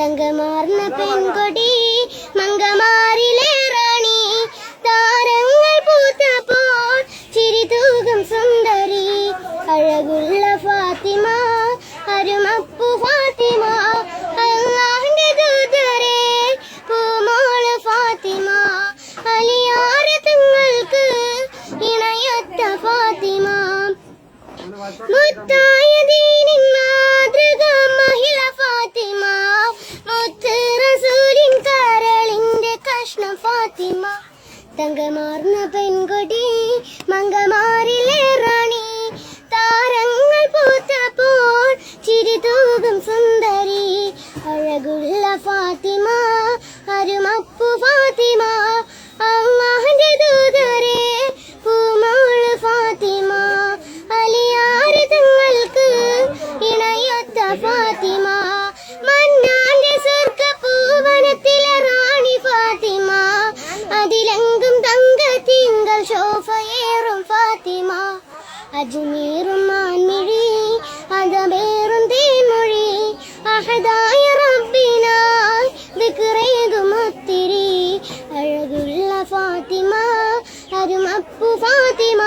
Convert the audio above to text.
തങ്കമാർന്ന പെൺകൊടി മങ്കമാരിലെ റാണി താരങ്ങൾ പൂത്തപ്പോൾ ചിരിതൂകും സുന്ദരി അഴകുള്ള ഫാത്തിമ അരുമപ്പു ഫാത്തിമ അല്ലാഹുവിന്റെ ദൂതരെ പൂമോള് ഫാത്തിമ അലിയാർ തങ്ങൾക്ക് ഇണയത്ത ഫാത്തിമ മുത്തായ ദീനിൻ മാതൃക മഹിള ഫാത്തിമ മുത്ത് റസൂലിൻ കരളിന്റെ കഷ്ണം ഫാത്തിമ തങ്കമാർന്ന പെൺകൊടി മങ്കമാരിലെ റാണി താരങ്ങൾ പൂത്തപ്പോൾ ചിരിതൂകും സുന്ദരി അഴകുള്ള ഫാത്തിമ അരുമപ്പു ഫാത്തിമ അല്ലാഹുവിന്റെ ദൂതരെ പൂമോള് ഫാത്തിമ അലിയാർ തങ്ങൾക്ക് ഇണയൊത്ത ഫാത്തിമ മന്നാന്റെ സ്വർഗ്ഗപൂവനത്തിലെ റാണി ഫാത്തിമ അതിലെങ്കും തങ്കത്തിങ്കൾ ശോഭയേറും ഫാത്തിമ അജ്മീറും മാൻമിഴി അതമേറും തേൻമൊഴി അഹദായ റബ്ബിനാൽ ദിക്റേകും ഒത്തിരി അഴകുള്ള ഫാത്തിമ അരുമപ്പു ഫാത്തിമ